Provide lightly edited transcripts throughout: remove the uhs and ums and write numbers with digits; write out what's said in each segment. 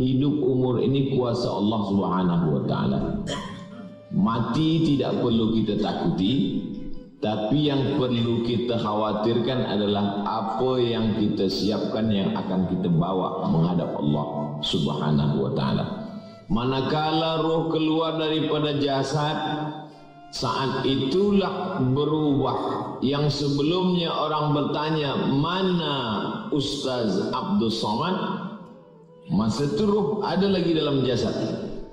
Hidup umur ini kuasa Allah Subhanahu wa taala. Mati tidak perlu kita takuti, tapi yang perlu kita khawatirkan adalah apa yang kita siapkan yang akan kita bawa menghadap Allah Subhanahu wa taala. Manakala roh keluar daripada jasad, saat itulah berubah. Yang sebelumnya orang bertanya, mana Ustaz Abdul Somad? Masa itu roh ada lagi dalam jasad.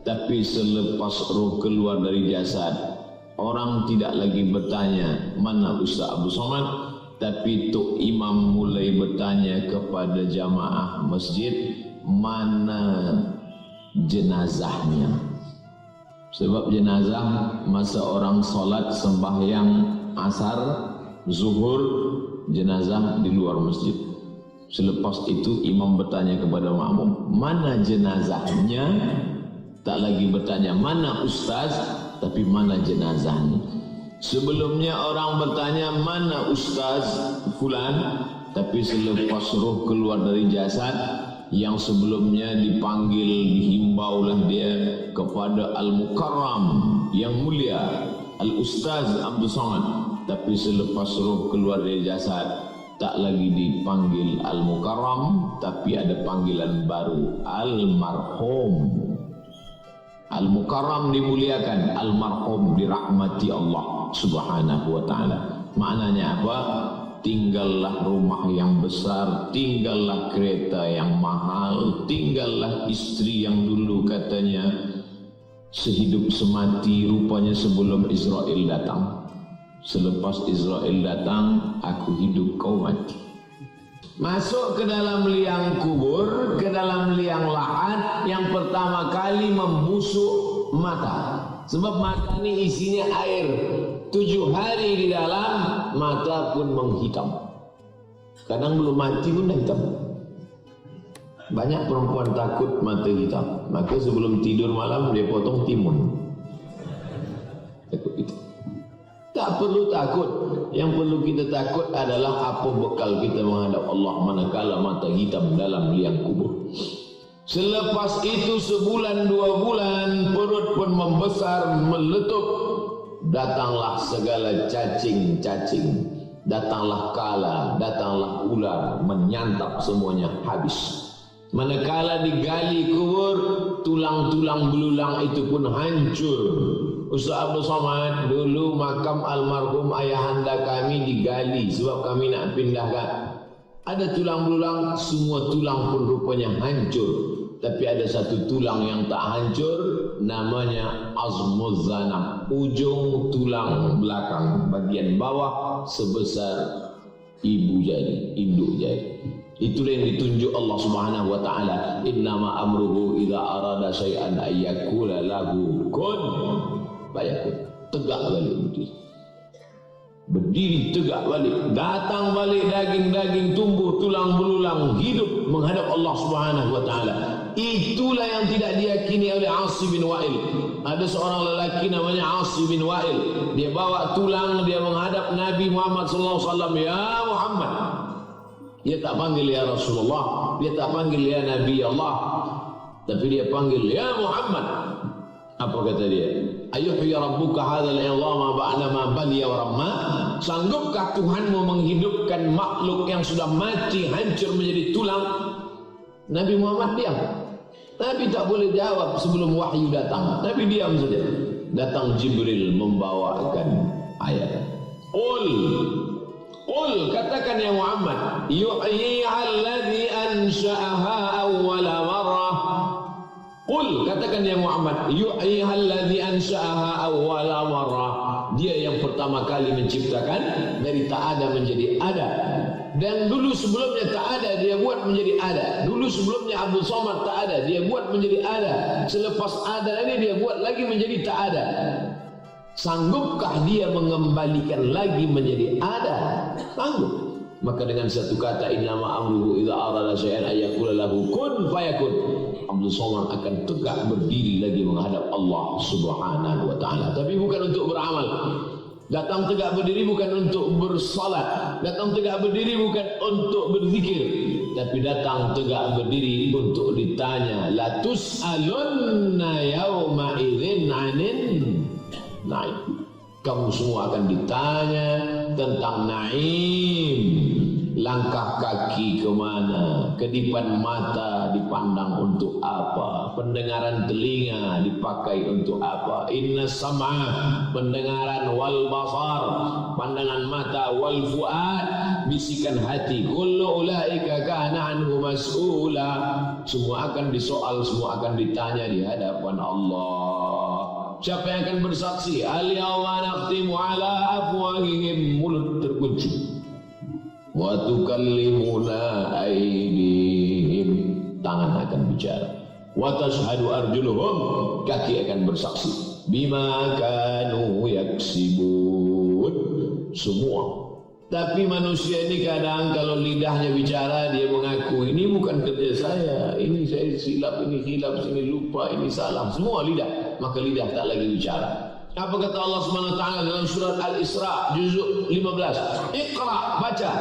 Tapi selepas roh keluar dari jasad, orang tidak lagi bertanya, mana Ustaz Abdul Somad? Tapi Tok Imam mulai bertanya kepada jamaah masjid, mana jenazahnya? Sebab jenazah masa orang solat sembahyang asar, zuhur, jenazah di luar masjid. Selepas itu imam bertanya kepada makmum, mana jenazahnya? Tak lagi bertanya mana ustaz, tapi mana jenazahnya. Sebelumnya orang bertanya mana ustaz fulan, tapi selepas roh keluar dari jasad, yang sebelumnya dipanggil, dihimbaulah dia kepada Al-Mukarram yang mulia, Al-Ustaz Abdul Somad. Tapi selepas roh keluar dari jasad, tak lagi dipanggil Al-Mukarram, tapi ada panggilan baru, Al-Marhum. Al-Mukarram dimuliakan, Al-Marhum dirahmati Allah Subhanahu wa taala. Maknanya apa? Tinggallah rumah yang besar, tinggallah kereta yang mahal, tinggallah istri yang dulu katanya sehidup semati, rupanya sebelum Israel datang. Selepas Israel datang, aku hidup, kau mati. Masuk ke dalam liang kubur, ke dalam liang lahat, yang pertama kali membusuk mata. Sebab mata ini isinya air. 7 hari di dalam, mata pun menghitam. Kadang belum mati pun dah hitam. Banyak perempuan takut mata hitam, maka sebelum tidur malam dia potong timun. Takut itu. Tak perlu takut. Yang perlu kita takut adalah apa bekal kita menghadap Allah manakala mata hitam dalam liang kubur. Selepas itu sebulan 2 bulan, perut pun membesar, meletup. Datanglah segala cacing-cacing, datanglah kala, datanglah ular, menyantap semuanya habis. Manakala digali kubur, tulang-tulang belulang itu pun hancur. Ustaz Abdul Somad, dulu makam almarhum ayahanda kami digali sebab kami nak pindahkan. Ada tulang belulang, semua tulang pun rupanya hancur. Tapi ada satu tulang yang tak hancur, namanya azmuz zanab, ujung tulang belakang bagian bawah sebesar ibu jari, induk jari. Itulah yang ditunjuk Allah Subhanahu wa taala, innama amruhu idza arada syai'an ayyakula lahu kun fayakun. Tegak balik berdiri. Berdiri tegak balik, datang balik daging-daging tumbuh, tulang belulang hidup menghadap Allah Subhanahu wa taala. Itulah yang tidak diyakini oleh Asim bin Wa'il. Ada seorang lelaki namanya Asim bin Wa'il. Dia bawa tulang, dia menghadap Nabi Muhammad sallallahu alaihi wasallam, ya Muhammad. Dia tak panggil ya Rasulullah, dia tak panggil ya Nabi Allah, tapi dia panggil ya Muhammad. Apa kata dia? Ayuhya rabbuka hadzal idhama ba'da ma baliya wa ramma? Sanggupkah Tuhanmu menghidupkan makhluk yang sudah mati, hancur menjadi tulang? Nabi Muhammad diam. Nabi tak boleh jawab sebelum wahyu datang. Nabi diam saja. Datang Jibril membawakan ayat. Qul, katakan ya Muhammad, yuhyiha alladhi ansha'aha awwala marrah. Qul, katakan ya Muhammad, yuhyiha alladhi ansha'aha awwala marrah. Dia yang pertama kali menciptakan dari tak ada menjadi ada. Dan dulu sebelumnya tak ada, dia buat menjadi ada. Dulu sebelumnya Abdul Somad tak ada, dia buat menjadi ada. Selepas ada ini dia buat lagi menjadi tak ada. Sanggupkah dia mengembalikan lagi menjadi ada? Sanggup. Maka dengan satu kata, innama amruhu idza arada syai'an ayyakula lahu kun fayakun, Abdul Somad akan tegak berdiri lagi menghadap Allah Subhanahu wa taala. Tapi bukan untuk beramal. Datang tegak berdiri bukan untuk bersalat, datang tegak berdiri bukan untuk berzikir, tapi datang tegak berdiri untuk ditanya. La tus'alunna yawma idzin 'anin na'im. Kamu semua akan ditanya tentang naim. Langkah kaki kemana, kedipan mata dipandang untuk apa, pendengaran telinga dipakai untuk apa. Inna sam'a, pendengaran, wal basar, pandangan mata, wal fuad, bisikan hati. Kullu ulaika kana anhu mas'ula. Semua akan disoal, semua akan ditanya di hadapan Allah. Siapa yang akan bersaksi? Al-yawma nakhtimu ala afwahihim, mulut terkunci. Wa tukallimuna aydihim, tangan akan bicara. Wa tashhadu arjuluhum, kaki akan bersaksi. Bima kanu yaksibun, semua. Tapi manusia ini kadang kalau lidahnya bicara, dia mengaku ini bukan kerja saya, ini saya silap, ini hilaf, ini lupa, ini salah. Semua lidah, maka lidah tak lagi bicara. Apa kata Allah SWT dalam surat Al-Isra juzuk 15? Iqra, baca.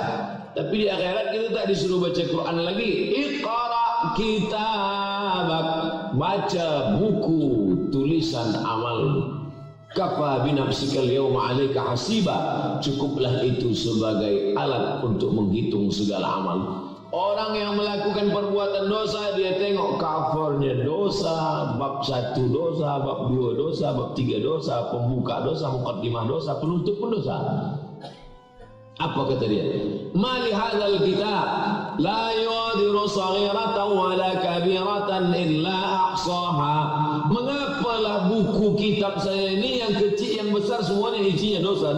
Tapi di akhirat kita tak disuruh baca Quran lagi. Iqra kitabak, baca buku tulisan amalmu. Kafa binafsikal yawma 'alaika hasiba, cukuplah itu sebagai alat untuk menghitung segala amal. Orang yang melakukan perbuatan dosa, dia tengok covernya dosa, bab 1 dosa, bab 2 dosa, bab 3 dosa, pembuka dosa, muqaddimah dosa, penutup pun dosa. Apa kata dia? Mali hadzal kitab la yughadiru saghiratan wala kabiratan illa ahsaha. Mengapalah buku kitab saya ini yang kecil yang besar semuanya isinya dosa.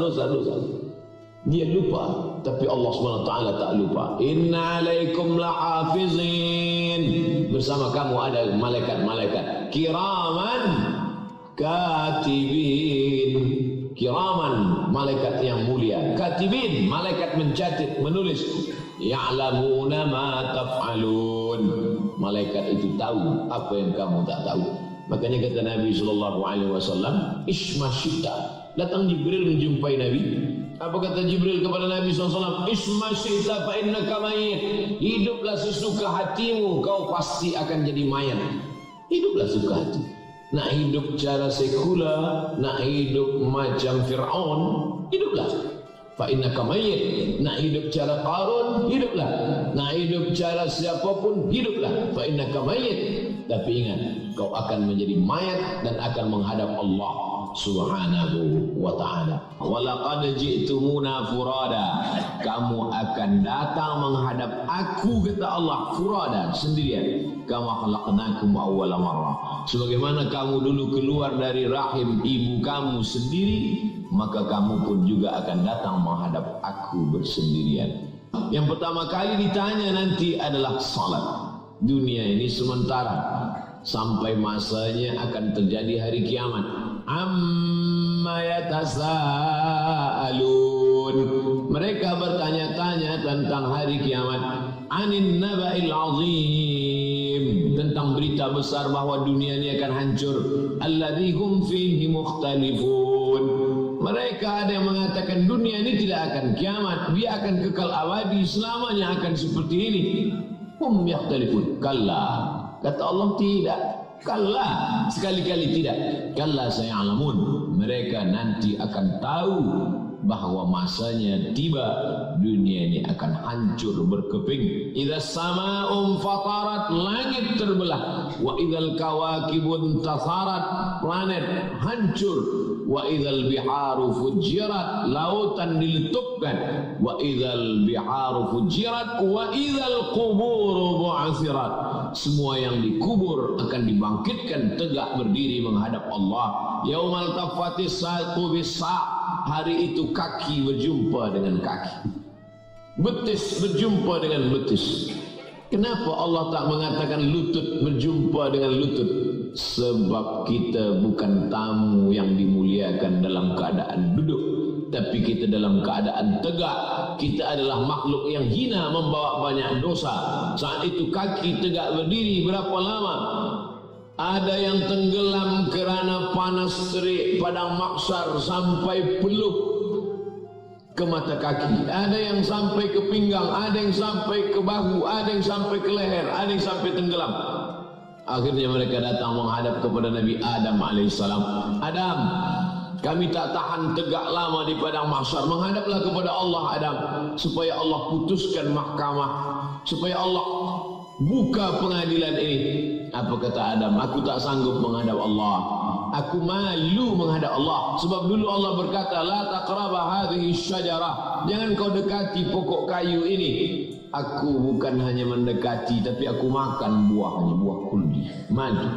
Dia lupa, tapi Allah SWT tak lupa. Inna alaikum lahafizin, bersama kamu ada malaikat-malaikat kiraman katibin. Kiraman, malaikat yang mulia. Katibin, malaikat mencatat, menulis. Ya'lamuna ma taf'alun, malaikat itu tahu apa yang kamu tak tahu. Makanya kata Nabi SAW, Isma syita, datang Jibril menjumpai Nabi. Apa kata Jibril kepada Nabi SAW? Isma syita fa innaka mayyit, hiduplah sesuka hatimu, kau pasti akan jadi mayat. Hiduplah suka hati. Nak hidup cara sekular, nak hidup macam Fir'aun, hiduplah. Fa innaka mayyit. Nak hidup cara Qarun, hiduplah. Nak hidup cara siapapun, hiduplah. Fa innaka mayyit. Tapi ingat, kau akan menjadi mayat dan akan menghadap Allah Subhanahu wa ta'ala. Walaqad ji'tumuna furada, kamu akan datang menghadap aku, kata Allah, furada, sendirian. Kama khalaqnakum awwala marrah, sebagaimana kamu dulu keluar dari rahim ibu kamu sendiri, maka kamu pun juga akan datang menghadap aku bersendirian. Yang pertama kali ditanya nanti adalah salat. Dunia ini sementara, sampai masanya akan terjadi hari kiamat. Amma yatasaalun, mereka bertanya-tanya tentang hari kiamat. Anin naba'il azim, tentang berita besar bahwa dunia ini akan hancur. Alladzi hum fihi mukhtalifun, mereka ada yang mengatakan dunia ini tidak akan kiamat, dia akan kekal abadi, selamanya akan seperti ini. Hum yakhtalifun, kalla, kata Allah tidak. Kalla, sekali-kali tidak. Kalla saya'lamun, mereka nanti akan tahu bahwa masanya tiba, dunia ini akan hancur berkeping. Idza sama'um fatarat, langit terbelah. Wa idzal kawakibun tasarat, planet hancur. Wa idzal biharu fujirat, lautan diletupkan. Wa idzal biharu fujirat, wa idzal quburu bu'athirat, semua yang dikubur akan dibangkitkan tegak berdiri menghadap Allah. Yaumal tafatis saqu bis-sa', hari itu kaki berjumpa dengan kaki, betis berjumpa dengan betis. Kenapa Allah tak mengatakan lutut berjumpa dengan lutut? Sebab kita bukan tamu yang dimuliakan dalam keadaan duduk, tapi kita dalam keadaan tegak. Kita adalah makhluk yang hina, membawa banyak dosa. Saat itu kaki tegak berdiri berapa lama? Ada yang tenggelam kerana panas terik padang mahsyar sampai peluh. ke mata kaki, ada yang sampai ke pinggang, ada yang sampai ke bahu, ada yang sampai ke leher, ada yang sampai tenggelam. Akhirnya mereka datang menghadap kepada Nabi Adam alaihissalam. Adam, kami tak tahan tegak lama di padang mahsyar, menghadaplah kepada Allah Adam, supaya Allah putuskan mahkamah, supaya Allah buka pengadilan ini. Apa kata Adam? Aku tak sanggup menghadap Allah, aku malu menghadap Allah. Sebab dulu Allah berkata, la taqraba hadhihi syajarah, jangan kau dekati pokok kayu ini. Aku bukan hanya mendekati, tapi aku makan buahnya, buah kuldi, madu.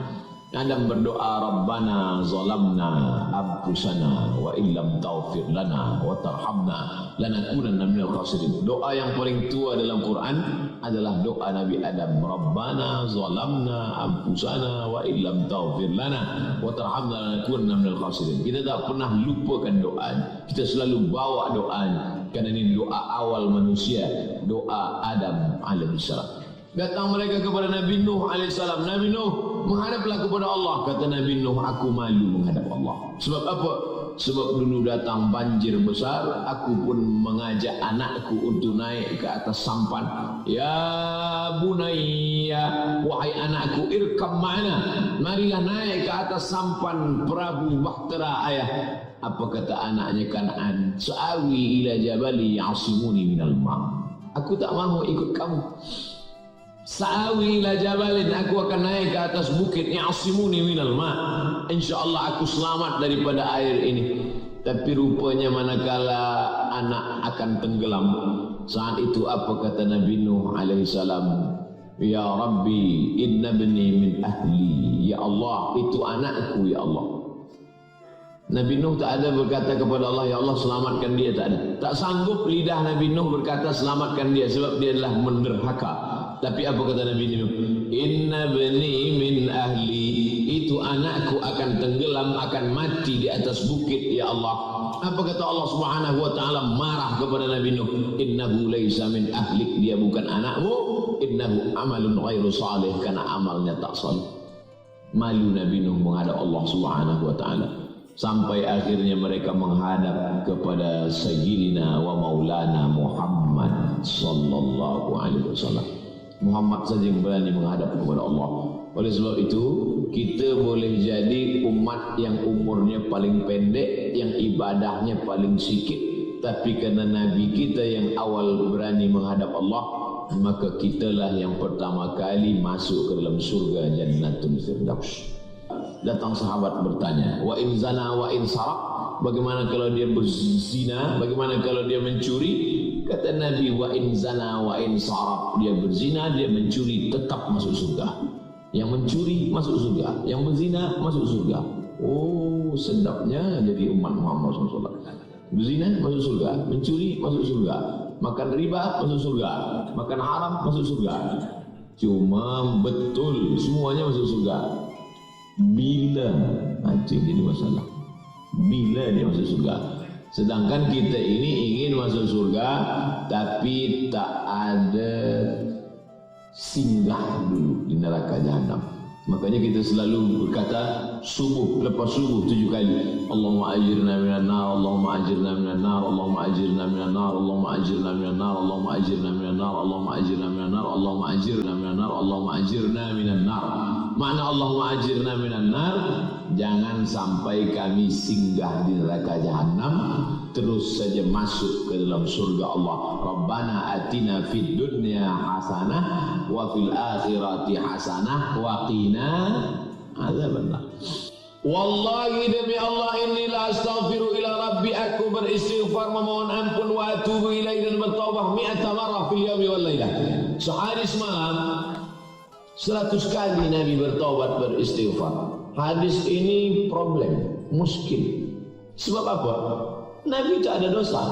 Adam berdoa, Rabbana zalamna anfusana wa illam taghfir lana wa tarhamna lanakunanna minal khasirin. Doa yang paling tua dalam Quran adalah doa Nabi Adam. Rabbana zalamna anfusana wa illam taghfir lana wa tarhamna lanakunanna minal khasirin. Kita tak pernah lupakan doa, kita selalu bawa doanya, karena ini doa awal manusia, doa Adam alaihissalam. Datang mereka kepada Nabi Nuh alaihissalam. Nabi Nuh, menghadaplah kepada Allah. Kata Nabi Nuh, aku malu menghadap Allah. Sebab apa? Sebab dulu datang banjir besar, aku pun mengajak anakku untuk naik ke atas sampan. Ya bunayya, wahai anakku, irkam ma'ana, marilah naik ke atas sampan perahu bahtera ayah. Apa kata anaknya Kan'an? Sa'awi ila jabali ya'asimuni minal ma'. Aku tak mahu ikut kamu. Sa'awi ila jabalin, aku akan naik ke atas bukit, ya'asimuni minal ma', insyaallah aku selamat daripada air ini. Tapi rupanya manakala anak akan tenggelam, saat itu apa kata Nabi Nuh alaihissalam? Ya Rabbi, inna bni min ahli. Ya Allah, itu anakku ya Allah. Nabi Nuh tak ada berkata kepada Allah, ya Allah selamatkan dia, tak ada. Tak sanggup lidah Nabi Nuh berkata selamatkan dia, sebab dia adalah menderhaka. Tapi apa kata Nabi Nuh? Inna bani min ahli, itu anakku akan tenggelam, akan mati di atas bukit ya Allah. Apa kata Allah Subhanahu wa taala marah kepada Nabi Nuh? Innahu laisa min ahlik, dia bukan anakmu. Innahu amalun ghairu salih, karena amalnya tak salih. Malu Nabi Nuh menghadap Allah Subhanahu wa taala. Sampai akhirnya mereka menghadap kepada Sayyidina wa Maulana Muhammad sallallahu alaihi wasallam. Muhammad saja yang berani menghadap kepada Allah. Oleh sebab itu, kita boleh jadi umat yang umurnya paling pendek, yang ibadahnya paling sikit, tapi karena Nabi kita yang awal berani menghadap Allah, maka kitalah yang pertama kali masuk ke dalam surga Jannatul Firdaus. Datang sahabat bertanya, wa in zana wa in sarak, bagaimana kalau dia berzina, bagaimana kalau dia mencuri? Kata Nabi, wa in zana wa in sarak, dia berzina, dia mencuri, tetap masuk surga. Yang mencuri masuk surga, yang berzina masuk surga. Oh, sedapnya jadi umat Muhammad SAW. Berzina masuk surga, mencuri masuk surga, makan riba masuk surga, makan haram masuk surga. Cuma betul semuanya masuk surga. Bila, itu yang jadi masalah. Bila dia masuk surga. Sedangkan kita ini ingin masuk surga, tapi tak ada singgah dulu di neraka jahanam. Makanya kita selalu berkata subuh, lepas subuh 7 kali, Allahumma ajirna minan nar, Allahumma ajirna minan nar, Allahumma ajirna minan nar, Allahumma ajirna minan nar, Allahumma ajirna minan nar, Allahumma ajirna minan nar, Allahumma ajirna minan nar, Allahumma ajirna minan nar. Makna Allahumma ajirna minan nar, jangan sampai kami singgah di neraka jahanam, terus saja masuk ke dalam surga Allah. Rabbana atina fid dunya hasanah wa fil akhirati hasanah wa qina adzabannar. Wallahi demi Allah, inni la astaghfiru ila rabbi, aku beristighfar memohon ampun, wa atubu ilaihi, dan bertaubat 100 marrah fil yaumi wal lailah. Sehari semalam 100 kali Nabi bertaubat, beristighfar. Hadis ini problem, muskil. Sebab apa? Nabi tak ada dosa,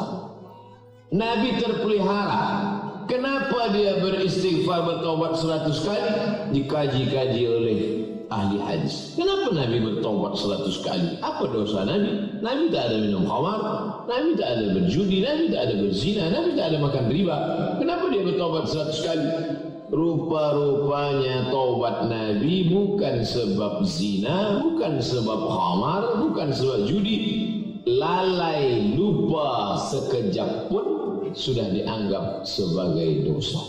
Nabi terpelihara. Kenapa dia beristighfar, bertaubat 100 kali? Dikaji-kaji oleh ahli hadis. Kenapa Nabi bertaubat 100 kali? Apa dosa Nabi? Nabi tak ada minum khamar, Nabi tak ada berjudi, Nabi tak ada berzina, Nabi tak ada makan riba. Kenapa dia bertaubat 100 kali? Rupa-rupanya taubat Nabi bukan sebab zina, bukan sebab khamar, bukan sebab judi. lalai lupa sekejap pun sudah dianggap sebagai dosa.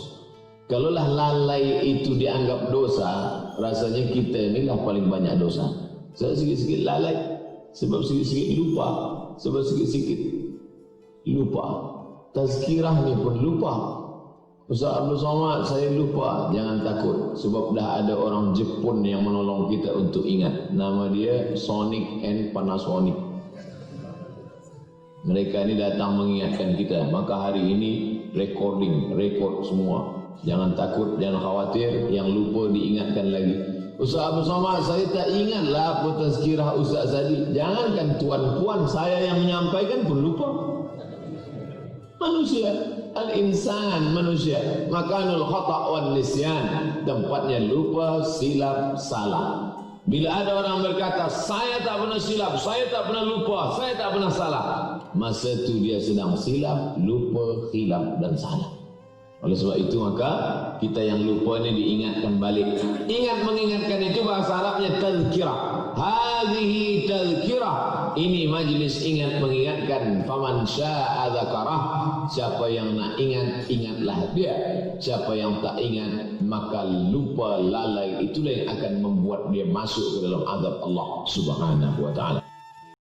Kalaulah lalai itu dianggap dosa, rasanya kita inilah paling banyak dosa. Saya sikit-sikit lalai, sebab sikit-sikit lupa, sebab sikit-sikit lupa. Tazkirah ni pun lupa. Ustaz Abdul Somad, saya lupa. Jangan takut, sebab dah ada orang Jepun yang menolong kita untuk ingat. Nama dia Sonic and Panasonic. Mereka ni datang mengingatkan kita. Maka hari ini rekod semua. Jangan takut, jangan khawatir. Yang lupa diingatkan lagi. Ustaz Abdul Somad, saya tak ingatlah apa tazkirah Ustaz tadi. Jangankan tuan-puan, saya yang menyampaikan pun lupa. Manusia, al-insan manusia. Makanul khata' wan nisyan, tempatnya lupa, silap, salah. Bila ada orang berkata, saya tak pernah silap, saya tak pernah lupa, saya tak pernah salah, masa itu dia sedang silap, lupa, khilaf dan salah. Oleh sebab itu maka kita yang lupa ini diingatkan balik. Ingat mengingatkan itu bahasa Arabnya tazkirah. Hadhihi tazkirah. Ini majlis ingat mengingatkan. Faman syaa dzakarah. Siapa yang nak ingat, ingatlah dia. Siapa yang tak ingat, maka lupa, lalai, itulah yang akan membuat dia masuk ke dalam azab Allah Subhanahu wa taala.